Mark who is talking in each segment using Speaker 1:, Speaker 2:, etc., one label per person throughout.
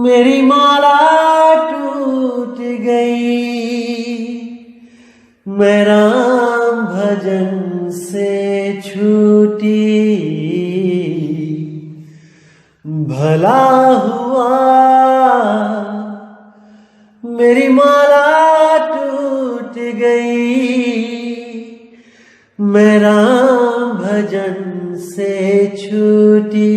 Speaker 1: मेरी माला टूट गई, मैं राम भजन से छूटी। भला हुआ मेरी माला टूट गई, मैं राम भजन से छूटी।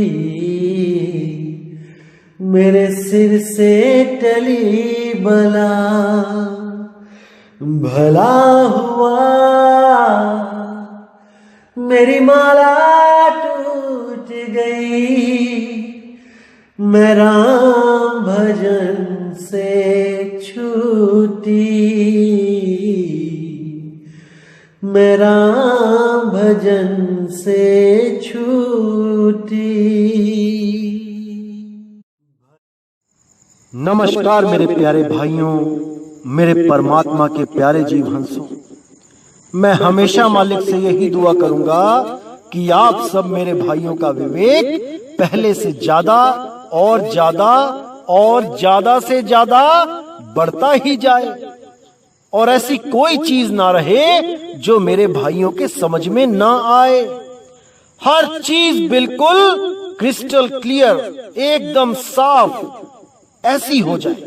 Speaker 1: मेरे सिर से टली बला, भला हुआ मेरी माला टूट गई, मैं राम भजन से छूटी। मैं राम भजन से छूटी।
Speaker 2: नमस्कार मेरे प्यारे भाइयों, मेरे परमात्मा के प्यारे जीव हंसों। मैं हमेशा मालिक से यही दुआ करूंगा कि आप सब मेरे भाइयों का विवेक पहले से ज्यादा और ज्यादा और ज्यादा से ज्यादा बढ़ता ही जाए, और ऐसी कोई चीज ना रहे जो मेरे भाइयों के समझ में ना आए। हर चीज बिल्कुल क्रिस्टल क्लियर, एकदम साफ ऐसी हो जाए,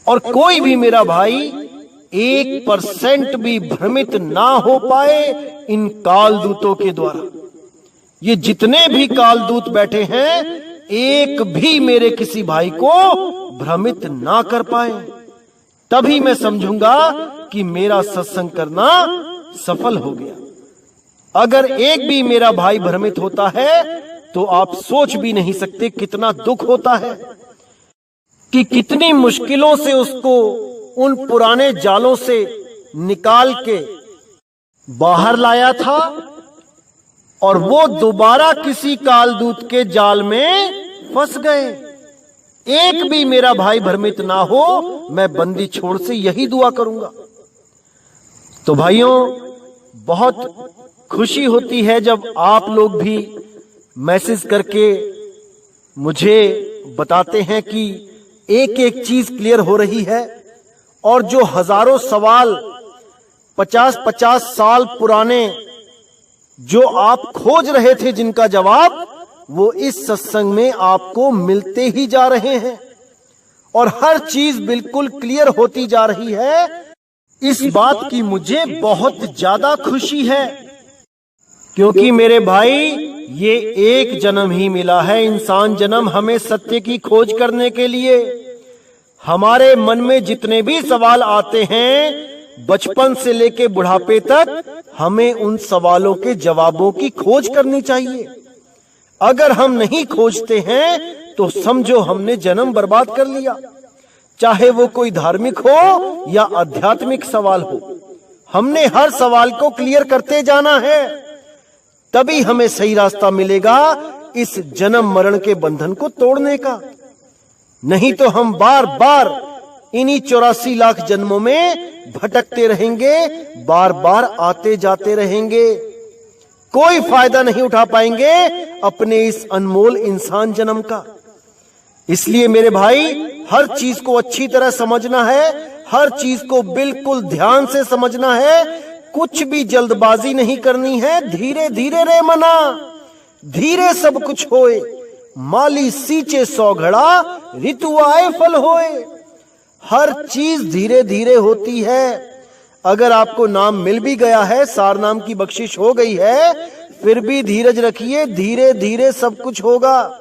Speaker 2: और कोई भी मेरा भाई 1% भी भ्रमित ना हो पाए इन कालदूतों के द्वारा। ये जितने भी कालदूत बैठे हैं, एक भी मेरे किसी भाई को भ्रमित ना कर पाए, तभी मैं समझूंगा कि मेरा सत्संग करना सफल हो गया। अगर एक भी मेरा भाई भ्रमित होता है तो आप सोच भी नहीं सकते कितना दुख होता है, कि कितनी मुश्किलों से उसको उन पुराने जालों से निकाल के बाहर लाया था, और वो दोबारा किसी कालदूत के जाल में फंस गए। एक भी मेरा भाई भ्रमित ना हो, मैं बंदी छोड़ से यही दुआ करूंगा। तो भाइयों, बहुत खुशी होती है जब आप लोग भी मैसेज करके मुझे बताते हैं कि एक एक चीज क्लियर हो रही है, और जो हजारों सवाल 50-50 साल पुराने जो आप खोज रहे थे जिनका जवाब, वो इस सत्संग में आपको मिलते ही जा रहे हैं, और हर चीज बिल्कुल क्लियर होती जा रही है। इस बात की मुझे बहुत ज्यादा खुशी है, क्योंकि मेरे भाई ये एक जन्म ही मिला है, इंसान जन्म, हमें सत्य की खोज करने के लिए। हमारे मन में जितने भी सवाल आते हैं, बचपन से लेके बुढ़ापे तक, हमें उन सवालों के जवाबों की खोज करनी चाहिए। अगर हम नहीं खोजते हैं तो समझो हमने जन्म बर्बाद कर लिया। चाहे वो कोई धार्मिक हो या आध्यात्मिक सवाल हो, हमने हर सवाल को क्लियर करते जाना है, तभी हमें सही रास्ता मिलेगा इस जन्म मरण के बंधन को तोड़ने का। नहीं तो हम बार बार इन्हीं 84 लाख जन्मों में भटकते रहेंगे, बार बार आते जाते रहेंगे, कोई फायदा नहीं उठा पाएंगे अपने इस अनमोल इंसान जन्म का। इसलिए मेरे भाई, हर चीज को अच्छी तरह समझना है, हर चीज को बिल्कुल ध्यान से समझना है, कुछ भी जल्दबाजी नहीं करनी है। धीरे धीरे रे मना, धीरे सब कुछ होए, माली सींचे 100 घड़ा, ऋतु आए फल होए। हर चीज धीरे धीरे होती है। अगर आपको नाम मिल भी गया है, सार नाम की बख्शिश हो गई है, फिर भी धीरज रखिए, धीरे धीरे सब कुछ होगा।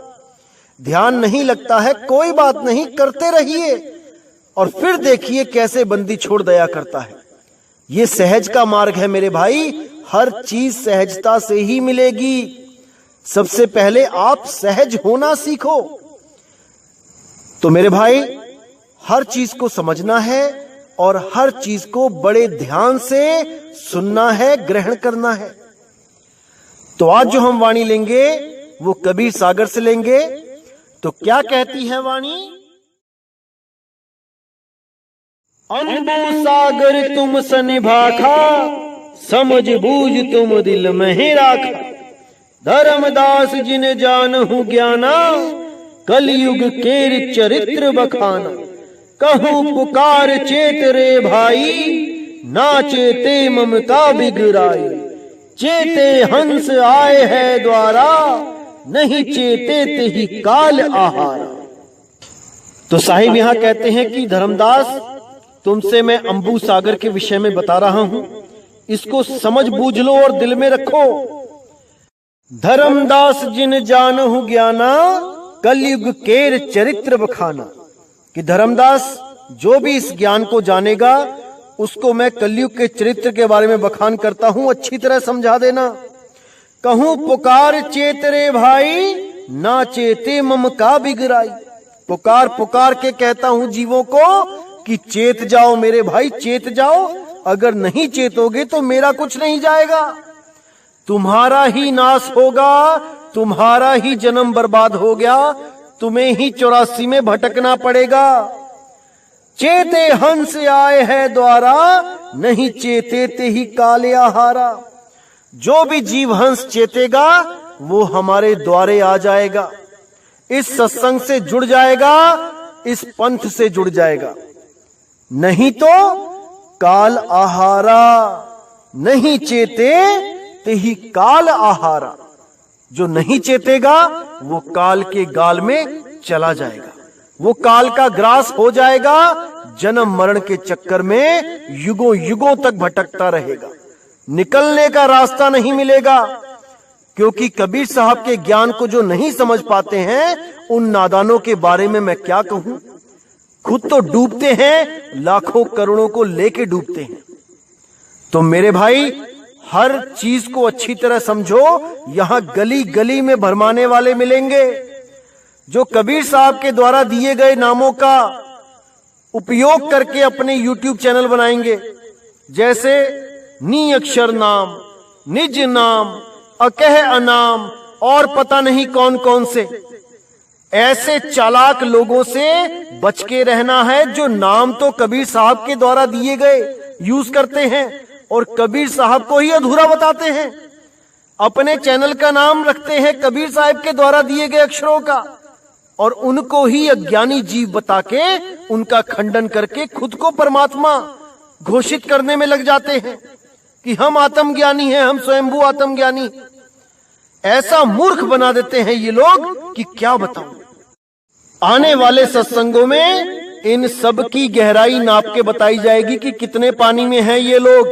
Speaker 2: ध्यान नहीं लगता है, कोई बात नहीं, करते रहिए, और फिर देखिए कैसे बंदी छोड़ दया करता है। ये सहज का मार्ग है मेरे भाई, हर चीज सहजता से ही मिलेगी। सबसे पहले आप सहज होना सीखो। तो मेरे भाई, हर चीज को समझना है और हर चीज को बड़े ध्यान से सुनना है, ग्रहण करना है। तो आज जो हम वाणी लेंगे वो कबीर सागर से लेंगे। तो क्या कहती है वाणी? अनुभव सागर तुम सन भाखा, समझ बूझ तुम दिल में राखा। धर्मदास जिन जानहु ज्ञाना, कलयुग केर चरित्र बखाना। कहूँ पुकार चेत रे भाई, ना चेते ममता बिगड़ाई। चेते हंस आए है द्वारा, नहीं चेते तेहि काल आहारा। तो साहिब यहां कहते हैं कि धर्मदास, तुमसे मैं अंबू सागर के विषय में बता रहा हूं, इसको समझ बूझ लो और दिल में रखो। धर्मदास जिन जानहु ज्ञाना, कलयुग केर चरित्र बखाना। कि धर्मदास, जो भी इस ज्ञान को जानेगा उसको मैं कलयुग के चरित्र के बारे में बखान करता हूं, अच्छी तरह समझा देना। कहूं पुकार चेत रे भाई, ना चेते मम का बिगड़ाई। पुकार पुकार के कहता हूं जीवों को कि चेत जाओ मेरे भाई, चेत जाओ। अगर नहीं चेतोगे तो मेरा कुछ नहीं जाएगा, तुम्हारा ही नाश होगा, तुम्हारा ही जन्म बर्बाद हो गया, तुम्हें ही 84 में भटकना पड़ेगा। चेते हंस आए है द्वारा, नहीं चेते ते ही काले आहारा। जो भी जीव हंस चेतेगा वो हमारे द्वारे आ जाएगा, इस सत्संग से जुड़ जाएगा, इस पंथ से जुड़ जाएगा। नहीं तो काल आहारा, नहीं चेते ते ही काल आहारा। जो नहीं चेतेगा वो काल के गाल में चला जाएगा, वो काल का ग्रास हो जाएगा, जन्म मरण के चक्कर में युगों युगों तक भटकता रहेगा, निकलने का रास्ता नहीं मिलेगा। क्योंकि कबीर साहब के ज्ञान को जो नहीं समझ पाते हैं, उन नादानों के बारे में मैं क्या कहूं। खुद तो डूबते हैं, लाखों करोड़ों को लेके डूबते हैं। तो मेरे भाई, हर चीज को अच्छी तरह समझो। यहां गली गली में भरमाने वाले मिलेंगे, जो कबीर साहब के द्वारा दिए गए नामों का उपयोग करके अपने YouTube चैनल बनाएंगे। जैसे नी अक्षर नाम, निज नाम, अकह अनाम और पता नहीं कौन कौन से। ऐसे चालाक लोगों से बच के रहना है, जो नाम तो कबीर साहब के द्वारा दिए गए यूज करते हैं और कबीर साहब को ही अधूरा बताते हैं। अपने चैनल का नाम रखते हैं कबीर साहब के द्वारा दिए गए अक्षरों का, और उनको ही अज्ञानी जीव बता के उनका खंडन करके खुद को परमात्मा घोषित करने में लग जाते हैं कि हम आत्मज्ञानी हैं, हम स्वयंभू आत्मज्ञानी। ऐसा मूर्ख बना देते हैं ये लोग कि क्या बताऊं। आने वाले सत्संगों में इन सब की गहराई नाप के बताई जाएगी कि कितने पानी में हैं ये लोग।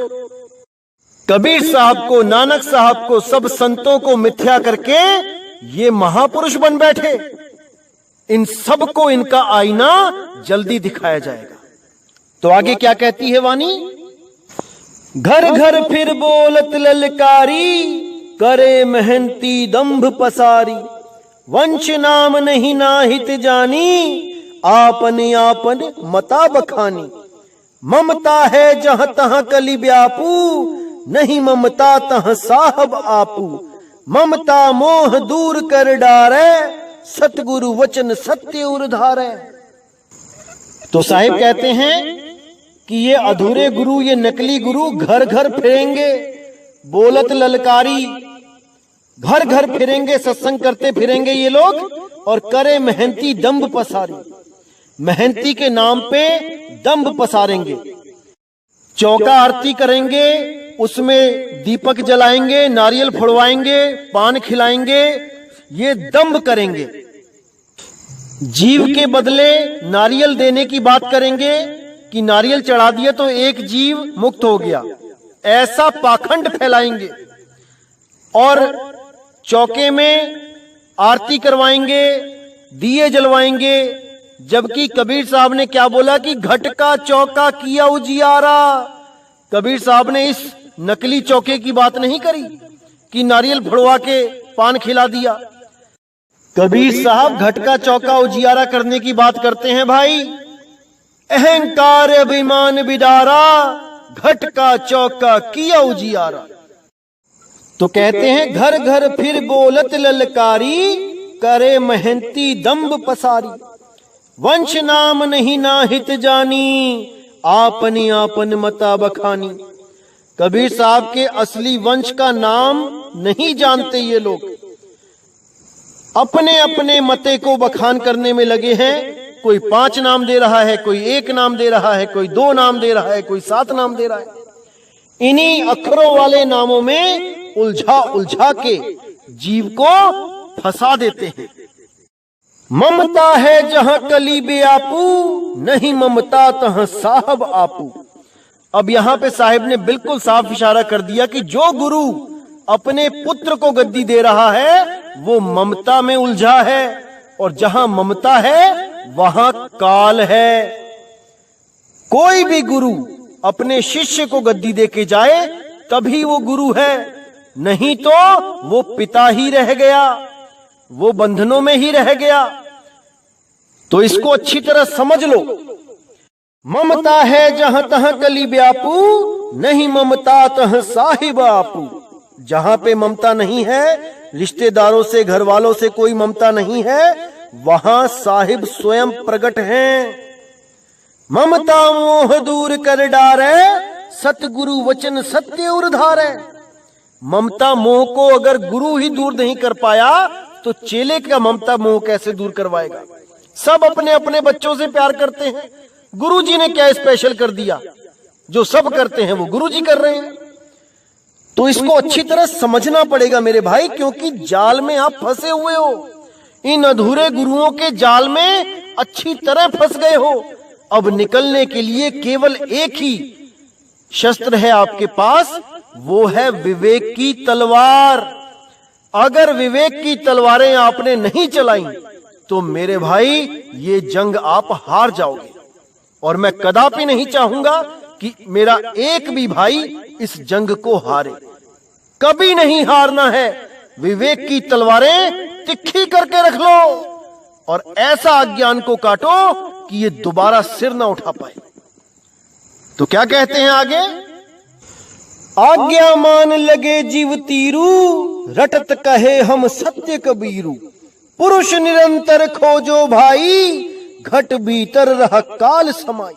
Speaker 2: कबीर साहब को, नानक साहब को, सब संतों को मिथ्या करके ये महापुरुष बन बैठे। इन सब को इनका आईना जल्दी दिखाया जाएगा। तो आगे क्या कहती है वाणी? घर घर फिर बोलत ललकारी, करे मेहनती दंभ पसारी। वंश नाम नहीं नाहित जानी, आपन आपन मता बखानी। ममता है जहां तहां कली व्यापू, नहीं ममता तहां साहब आपू। ममता मोह दूर कर डारे, सतगुरु वचन सत्य उर्धारे। तो साहिब कहते हैं कि ये अधूरे गुरु, ये नकली गुरु घर घर फिरेंगे, बोलत ललकारी, घर घर फिरेंगे, सत्संग करते फिरेंगे ये लोग, और करे मेहनती दंभ पसारी। मेहनती के नाम पे दंभ पसारेंगे। चौका आरती करेंगे, उसमें दीपक जलाएंगे, नारियल फोड़वाएंगे, पान खिलाएंगे, ये दंभ करेंगे। जीव के बदले नारियल देने की बात करेंगे कि नारियल चढ़ा दिया तो एक जीव मुक्त हो गया, ऐसा पाखंड फैलाएंगे। और चौके में आरती करवाएंगे, दिए जलवाएंगे, जबकि कबीर साहब ने क्या बोला कि घट का चौका किया उजियारा। कबीर साहब ने इस नकली चौके की बात नहीं करी कि नारियल फोड़वा के पान खिला दिया। कबीर साहब घट का चौका उजियारा करने की बात करते हैं भाई। अहंकार अभिमान बिदारा, घट का चौका किया उजियारा। तो कहते हैं घर घर फिर बोलत ललकारी, करे मेहनती दंभ पसारी। वंश नाम नहीं नाहित जानी, आपनी आपन मता बखानी। कबीर साहब के असली वंश का नाम नहीं जानते ये लोग। अपने अपने मते को बखान करने में लगे हैं। कोई 5 नाम दे रहा है, कोई 1 नाम दे रहा है, कोई 2 नाम दे रहा है, कोई 7 नाम दे रहा है। इन्हीं अक्षरों वाले नामों में उलझा उलझा के जीव को फंसा देते हैं। ममता है जहां कली बे आपू, नहीं ममता तहां साहब आपू। अब यहां पे साहिब ने बिल्कुल साफ इशारा कर दिया कि जो गुरु अपने पुत्र को गद्दी दे रहा है वो ममता में उलझा है, और जहां ममता है वहां काल है। कोई भी गुरु अपने शिष्य को गद्दी देके जाए तभी वो गुरु है, नहीं तो वो पिता ही रह गया, वो बंधनों में ही रह गया। तो इसको अच्छी तरह समझ लो। ममता है जहां तहां कली ब्यापू, नहीं ममता तहां साहिब आपू। जहां पे ममता नहीं है, रिश्तेदारों से, घर वालों से कोई ममता नहीं है, वहां साहिब स्वयं प्रकट हैं। ममता मोह दूर कर डारे, सतगुरु वचन सत्य उर्धारे। ममता मोह को अगर गुरु ही दूर नहीं कर पाया तो चेले का ममता मोह कैसे दूर करवाएगा। सब अपने अपने बच्चों से प्यार करते हैं, गुरुजी ने क्या स्पेशल कर दिया? जो सब करते हैं वो गुरुजी कर रहे हैं। तो इसको अच्छी तरह समझना पड़ेगा मेरे भाई, क्योंकि जाल में आप फंसे हुए हो। इन अधूरे गुरुओं के जाल में अच्छी तरह फंस गए हो। अब निकलने के लिए केवल एक ही शस्त्र है आपके पास, वो है विवेक की तलवार। अगर विवेक की तलवारें आपने नहीं चलाई तो मेरे भाई ये जंग आप हार जाओगे। और मैं कदापि नहीं चाहूंगा कि मेरा एक भी भाई इस जंग को हारे। कभी नहीं हारना है। विवेक की तलवारें तिखी करके रख लो और ऐसा अज्ञान को काटो कि ये दोबारा सिर ना उठा पाए। तो क्या कहते हैं आगे? आज्ञा मान लगे जीव तीरू, रटत कहे हम सत्य कबीरू। पुरुष निरंतर खोजो भाई, घट भीतर रह काल समाई।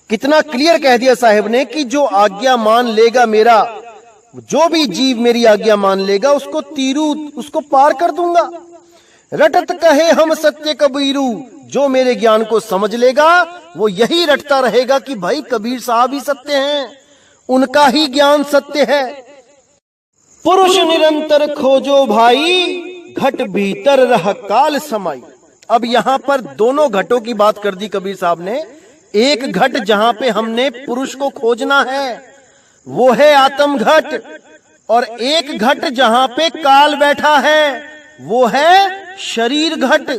Speaker 2: कितना क्लियर कह दिया साहिब ने कि जो आज्ञा मान लेगा मेरा, जो भी जीव मेरी आज्ञा मान लेगा उसको तीरू, उसको पार कर दूंगा। रटत कहे हम सत्य कबीरू, जो मेरे ज्ञान को समझ लेगा वो यही रटता रहेगा कि भाई कबीर साहब ही सत्य हैं, उनका ही ज्ञान सत्य है। पुरुष निरंतर खोजो भाई, घट भीतर रह काल समाई। अब यहां पर दोनों घटों की बात कर दी कबीर साहब ने। एक घट जहां पे हमने पुरुष को खोजना है वो है आत्म घट, और एक घट जहां पे काल बैठा है वो है शरीर घट।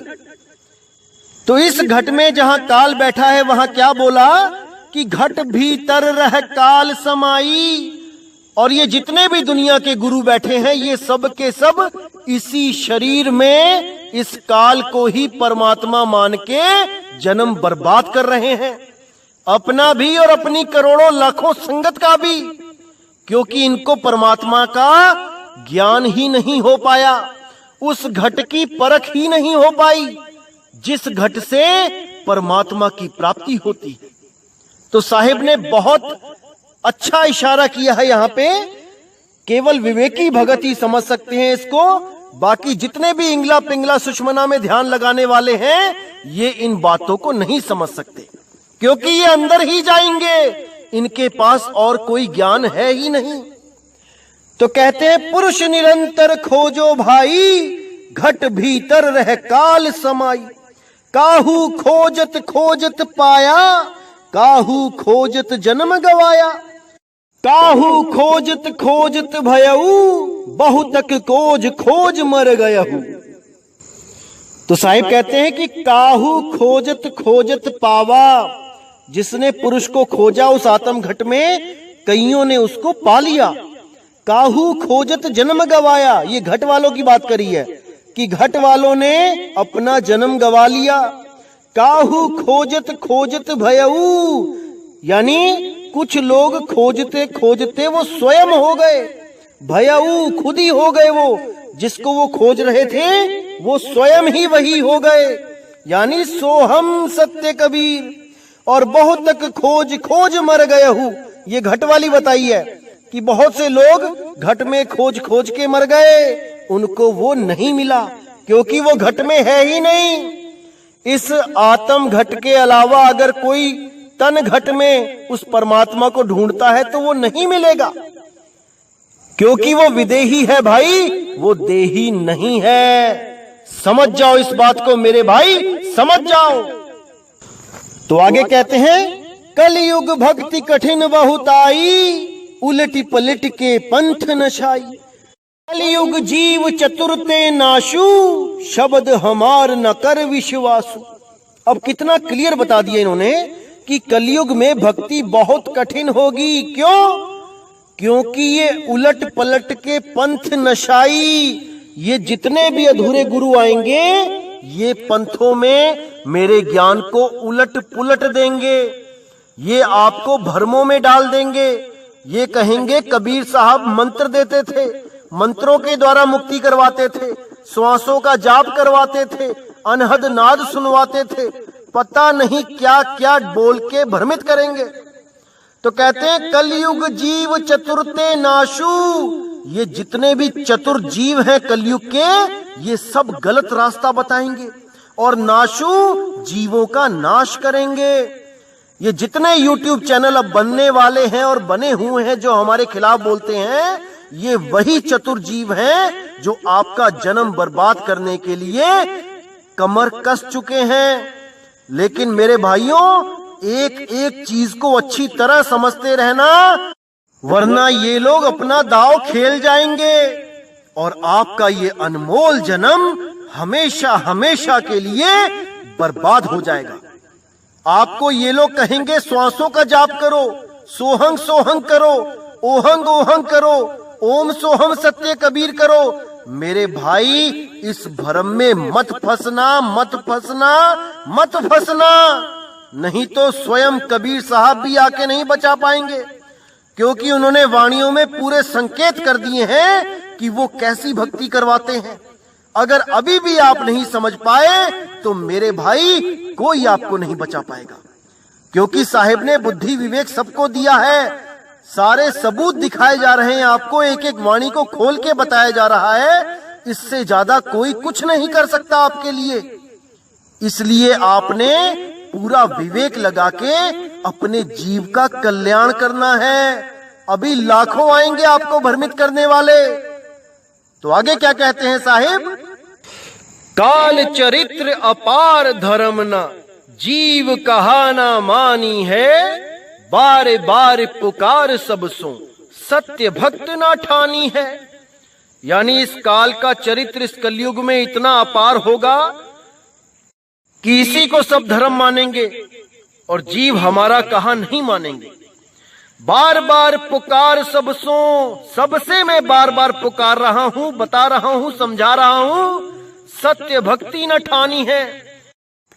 Speaker 2: तो इस घट में जहां काल बैठा है वहां क्या बोला कि घट भीतर रह काल समाई। और ये जितने भी दुनिया के गुरु बैठे हैं ये सब के सब इसी शरीर में इस काल को ही परमात्मा मान के जन्म बर्बाद कर रहे हैं, अपना भी और अपनी करोड़ों लाखों संगत का भी, क्योंकि इनको परमात्मा का ज्ञान ही नहीं हो पाया, उस घट की परख ही नहीं हो पाई जिस घट से परमात्मा की प्राप्ति होती है। तो साहिब ने बहुत अच्छा इशारा किया है यहां पे। केवल विवेकी भगत ही समझ सकते हैं इसको, बाकी जितने भी इंगला पिंगला सुषमना में ध्यान लगाने वाले हैं ये इन बातों को नहीं समझ सकते, क्योंकि ये अंदर ही जाएंगे, इनके पास और कोई ज्ञान है ही नहीं। तो कहते हैं पुरुष निरंतर खोजो भाई, घट भीतर रह काल समाई। काहू खोजत खोजत पाया, काहू खोजत जन्म गवाया। काहू खोजत खोजत भयऊ, बहुतक खोज खोज मर गयहू। तो साहिब कहते हैं कि काहू खोजत खोजत पावा, जिसने पुरुष को खोजा उस आत्म घट में कईयों ने उसको पा लिया। काहू खोजत जन्म गवाया, ये घट वालों की बात करी है कि घट वालों ने अपना जन्म गवा लिया। काहू खोजत खोजत भयऊ, यानी कुछ लोग खोजते खोजते वो स्वयं हो गए। भयऊ खुद ही हो गए, वो जिसको वो खोज रहे थे वो स्वयं ही वही हो गए, यानी सोहम सत्य कबीर। और बहुत तक खोज खोज मर गए हूं, ये घट वाली बताई है कि बहुत से लोग घट में खोज खोज के मर गए, उनको वो नहीं मिला। क्योंकि वो घट में है ही नहीं। इस आत्म घट के अलावा अगर कोई तन घट में उस परमात्मा को ढूंढता है तो वो नहीं मिलेगा, क्योंकि वो विदेही है भाई, वो देही नहीं है। समझ जाओ इस बात को मेरे भाई, समझ जाओ। तो आगे कहते हैं, कलयुग भक्ति कठिन बहुत आई, उलटी पलट के पंथ नशाई। कलयुग जीव चतुरते नाशु, शब्द हमार न कर विश्वासु। अब कितना क्लियर बता दिया इन्होंने कि कलयुग में भक्ति बहुत कठिन होगी। क्यों? क्योंकि ये उलट पलट के पंथ नशाई, ये जितने भी अधूरे गुरु आएंगे ये पंथों में मेरे ज्ञान को उलट पुलट देंगे, ये आपको भ्रमों में डाल देंगे। ये कहेंगे कबीर साहब मंत्र देते थे, मंत्रों के द्वारा मुक्ति करवाते थे, श्वासों का जाप करवाते थे, अनहद नाद सुनवाते थे, पता नहीं क्या क्या बोल के भ्रमित करेंगे। तो कहते हैं कलयुग जीव चतुरते नाशु, ये जितने भी चतुर जीव हैं कलयुग के, ये सब गलत रास्ता बताएंगे और नाशु जीवों का नाश करेंगे। ये जितने YouTube चैनल अब बनने वाले हैं और बने हुए हैं जो हमारे खिलाफ बोलते हैं, ये वही चतुर जीव हैं जो आपका जन्म बर्बाद करने के लिए कमर कस चुके हैं। लेकिन मेरे भाइयों, एक एक चीज को अच्छी तरह समझते रहना, वरना ये लोग अपना दांव खेल जाएंगे और आपका ये अनमोल जन्म हमेशा हमेशा के लिए बर्बाद हो जाएगा। आपको ये लोग कहेंगे श्वासों का जाप करो, सोहंग सोहंग करो, ओहंग ओहंग करो, ओम सोहम सत्य कबीर करो। मेरे भाई, इस भ्रम में मत फंसना, मत फंसना, मत फंसना, नहीं तो स्वयं कबीर साहब भी आके नहीं बचा पाएंगे, क्योंकि उन्होंने वाणियों में पूरे संकेत कर दिए हैं कि वो कैसी भक्ति करवाते हैं। अगर अभी भी आप नहीं समझ पाए तो मेरे भाई कोई आपको नहीं बचा पाएगा, क्योंकि साहिब ने बुद्धि विवेक सबको दिया है, सारे सबूत दिखाए जा रहे हैं आपको, एक एक वाणी को खोल के बताया जा रहा है। इससे ज्यादा कोई कुछ नहीं कर सकता आपके लिए। इसलिए आपने पूरा विवेक लगा के अपने जीव का कल्याण करना है। अभी लाखों आएंगे आपको भ्रमित करने वाले। तो आगे क्या कहते हैं साहिब? काल चरित्र अपार धर्म न, जीव कहाना मानी है, बार बार पुकार सब सो, सत्य भक्त ना ठानी है। यानी इस काल का चरित्र इस कलयुग में इतना अपार होगा कि इसी को सब धर्म मानेंगे और जीव हमारा कहा नहीं मानेंगे। बार बार पुकार सब सो, सबसे मैं बार बार पुकार रहा हूं, बता रहा हूं, समझा रहा हूं, सत्य भक्ति न ठानी है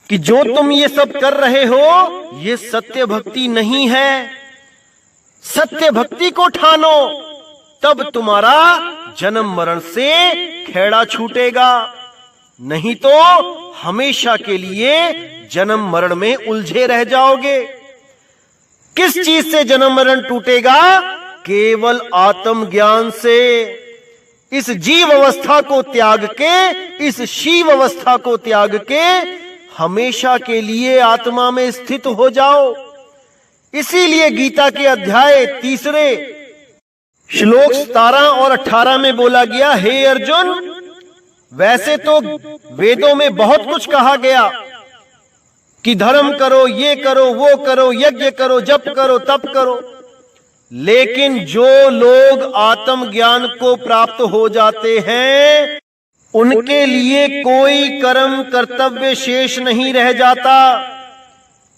Speaker 2: कि जो तुम ये सब कर रहे हो ये सत्य भक्ति नहीं है। सत्य भक्ति को ठानो, तब तुम्हारा जन्म मरण से खेड़ा छूटेगा, नहीं तो हमेशा के लिए जन्म मरण में उलझे रह जाओगे। किस चीज से जन्म मरण टूटेगा? केवल आत्म ज्ञान से। इस जीव अवस्था को त्याग के, इस शिव अवस्था को त्याग के हमेशा के लिए आत्मा में स्थित हो जाओ। इसीलिए गीता के अध्याय 3 श्लोक 17 और 18 में बोला गया, हे अर्जुन, वैसे तो वेदों में बहुत कुछ कहा गया कि धर्म करो, ये करो, वो करो, यज्ञ करो, जप करो, तप करो, लेकिन जो लोग आत्म ज्ञान को प्राप्त हो जाते हैं उनके लिए कोई कर्म कर्तव्य शेष नहीं रह जाता।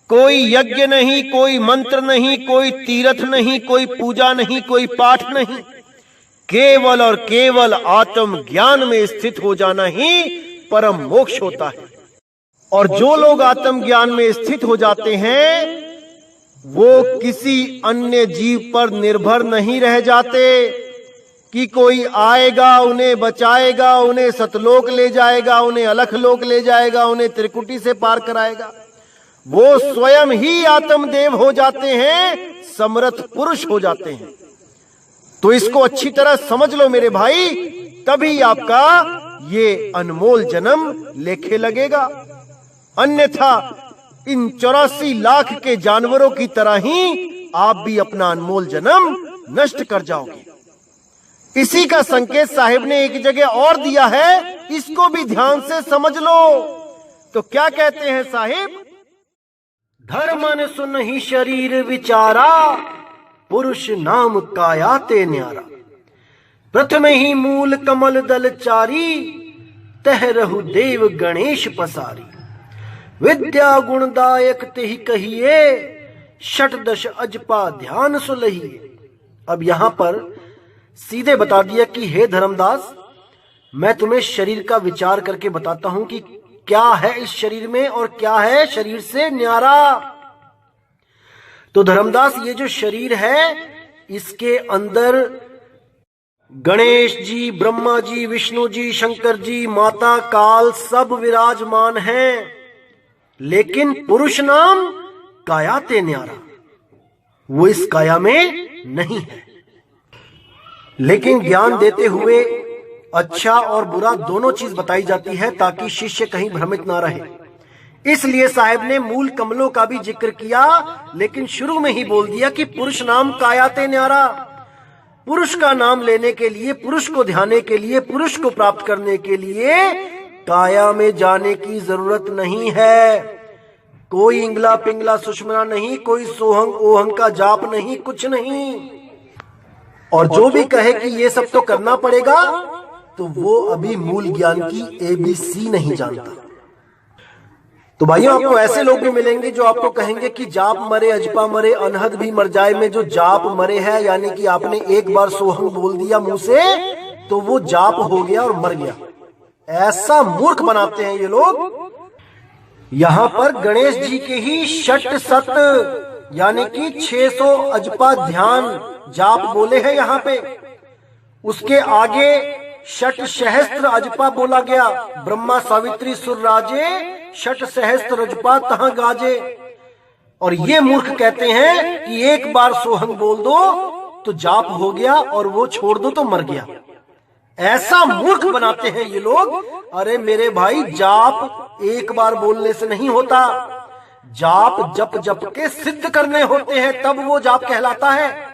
Speaker 2: कोई यज्ञ नहीं, कोई मंत्र नहीं, कोई तीर्थ नहीं, कोई पूजा नहीं, कोई पाठ नहीं, केवल और केवल आत्म ज्ञान में स्थित हो जाना ही परम मोक्ष होता है। और जो लोग आत्म ज्ञान में स्थित हो जाते हैं वो किसी अन्य जीव पर निर्भर नहीं रह जाते कि कोई आएगा उन्हें बचाएगा, उन्हें सतलोक ले जाएगा, उन्हें अलख लोक ले जाएगा, उन्हें त्रिकुटी से पार कराएगा। वो स्वयं ही आत्मदेव हो जाते हैं, समर्थ पुरुष हो जाते हैं। तो इसको अच्छी तरह समझ लो मेरे भाई, तभी आपका ये अनमोल जन्म लेखे लगेगा, अन्यथा इन 84 लाख के जानवरों की तरह ही आप भी अपना अनमोल जन्म नष्ट कर जाओगे। इसी का संकेत साहिब ने एक जगह और दिया है, इसको भी ध्यान से समझ लो। तो क्या कहते हैं साहिब? धर्मन सुन ही शरीर विचारा, पुरुष नाम काया ते न्यारा। प्रथम ही मूल कमल दल चारी, तह रहु देव गणेश पसारी। विद्या गुणदायक तेहि कहिए, षटदश अजपा ध्यान सुलहिए। अब यहां पर सीधे बता दिया कि हे धर्मदास, मैं तुम्हें शरीर का विचार करके बताता हूं कि क्या है इस शरीर में और क्या है शरीर से न्यारा। तो धर्मदास, ये जो शरीर है इसके अंदर गणेश जी, ब्रह्मा जी, विष्णु जी, शंकर जी, माता काल सब विराजमान हैं, लेकिन पुरुष नाम काया ते न्यारा, वो इस काया में नहीं है। लेकिन ज्ञान देते हुए अच्छा और बुरा दोनों चीज बताई जाती है ताकि शिष्य कहीं भ्रमित ना रहे। इसलिए साहिब ने मूल कमलों का भी जिक्र किया, लेकिन शुरू में ही बोल दिया कि पुरुष नाम काया ते न्यारा। पुरुष का नाम लेने के लिए, पुरुष को ध्याने के लिए, पुरुष को प्राप्त करने के लिए काया में जाने की जरूरत नहीं है। कोई इंगला पिंगला सुषमना नहीं, कोई सोहंग ओहंग का जाप नहीं, कुछ नहीं। और जो भी कहे कि ये सब तो करना पड़ेगा, तो वो अभी मूल ज्ञान की ABC नहीं जानता। तो भाइयों, आपको ऐसे लोग भी मिलेंगे जो आपको कहेंगे कि जाप मरे अजपा मरे अनहद भी मर जाए में जो जाप मरे है, यानी कि आपने एक बार सोहम बोल दिया मुंह से तो वो जाप हो गया और मर गया। ऐसा मूर्ख बनाते हैं ये लोग। यहां पर गणेश जी के ही षट सत यानी कि 600 अजपा ध्यान जाप बोले हैं यहां पे। उसके आगे षट सहस्त्र अजपा बोला गया, ब्रह्मा सावित्री सुर राजे, षट सहस्त्र अजपा तहां गाजे। और ये मूर्ख कहते हैं कि एक बार सोहंग बोल दो तो जाप हो गया और वो छोड़ दो तो मर गया। ऐसा मूर्ख बनाते हैं ये लोग। अरे मेरे भाई, जाप एक बार बोलने से नहीं होता, जाप जप जप के सिद्ध करने होते हैं, तब वो जाप कहलाता है।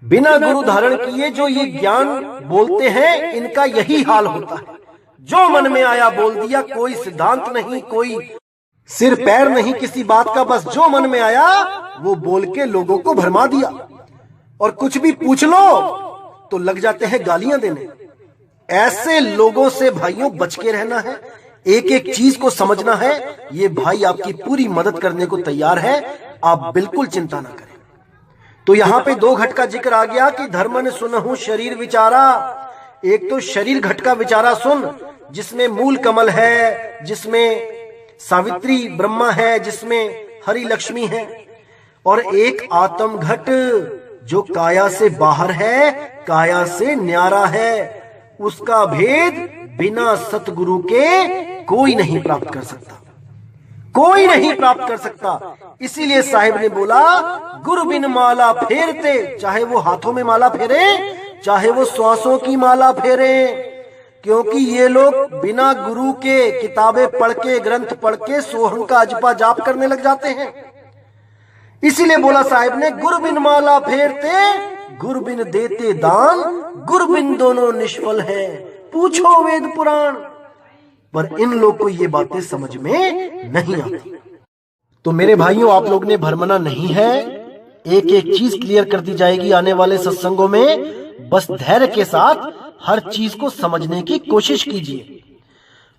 Speaker 2: बिना गुरु धारण किए जो ये ज्ञान बोलते हैं, इनका यही हाल होता है। जो मन में आया बोल दिया, कोई सिद्धांत नहीं, कोई सिर पैर नहीं किसी बात का, बस जो मन में आया वो बोल के लोगों को भरमा दिया। और कुछ भी पूछ लो तो लग जाते हैं गालियां देने। ऐसे लोगों से भाइयों बच के रहना है, एक एक चीज को समझना है। ये भाई आपकी पूरी मदद करने को तैयार है, आप बिल्कुल चिंता ना करें। तो यहाँ पे 2 घट का जिक्र आ गया कि धर्मन सुनहु शरीर विचारा। एक तो शरीर घट का विचारा सुन, जिसमें मूल कमल है, जिसमें सावित्री ब्रह्मा है, जिसमें हरि लक्ष्मी है। और एक आत्म घट जो काया से बाहर है, काया से न्यारा है। उसका भेद बिना सतगुरु के कोई नहीं प्राप्त कर सकता, कोई नहीं प्राप्त कर सकता। इसीलिए साहिब ने बोला, गुरु बिन माला फेरते, चाहे वो हाथों में माला फेरे, चाहे वो श्वासों की माला फेरे, क्योंकि ये लोग बिना गुरु के किताबें पढ़ के, ग्रंथ पढ़ के सोहम का अजपा जाप करने लग जाते हैं। इसीलिए बोला साहिब ने, गुरु बिन माला फेरते, गुरु बिन देते दान, गुरु बिन दोनों निष्फल है, पूछो वेद पुराण। पर इन लोग को ये बातें समझ में नहीं आती। तो मेरे भाइयों, आप लोग ने भरमना नहीं है, एक एक चीज क्लियर कर दी जाएगी आने वाले सत्संगों में। बस धैर्य के साथ हर चीज को समझने की कोशिश कीजिए।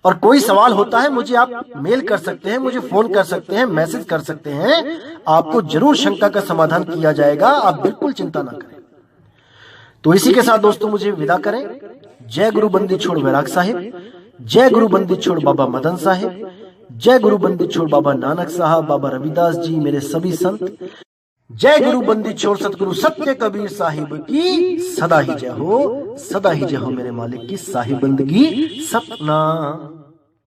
Speaker 2: और कोई सवाल होता है, मुझे आप मेल कर सकते हैं, मुझे फोन कर सकते हैं, मैसेज कर सकते हैं, आपको जरूर शंका का समाधान किया जाएगा, आप बिल्कुल चिंता ना करें। तो इसी के साथ दोस्तों मुझे विदा करें। जय गुरु बंदी छोड़ वैराग साहिब, जय गुरु बंदी छोड़ बाबा मदन साहिब, जय गुरु बंदी छोड़ बाबा नानक साहब, बाबा रविदास जी, मेरे सभी संत। जय गुरु बंदी छोड़ सतगुरु सत्य कबीर साहिब की सदा ही जय हो, सदा ही जय हो मेरे मालिक की साहिब बंदगी सपना।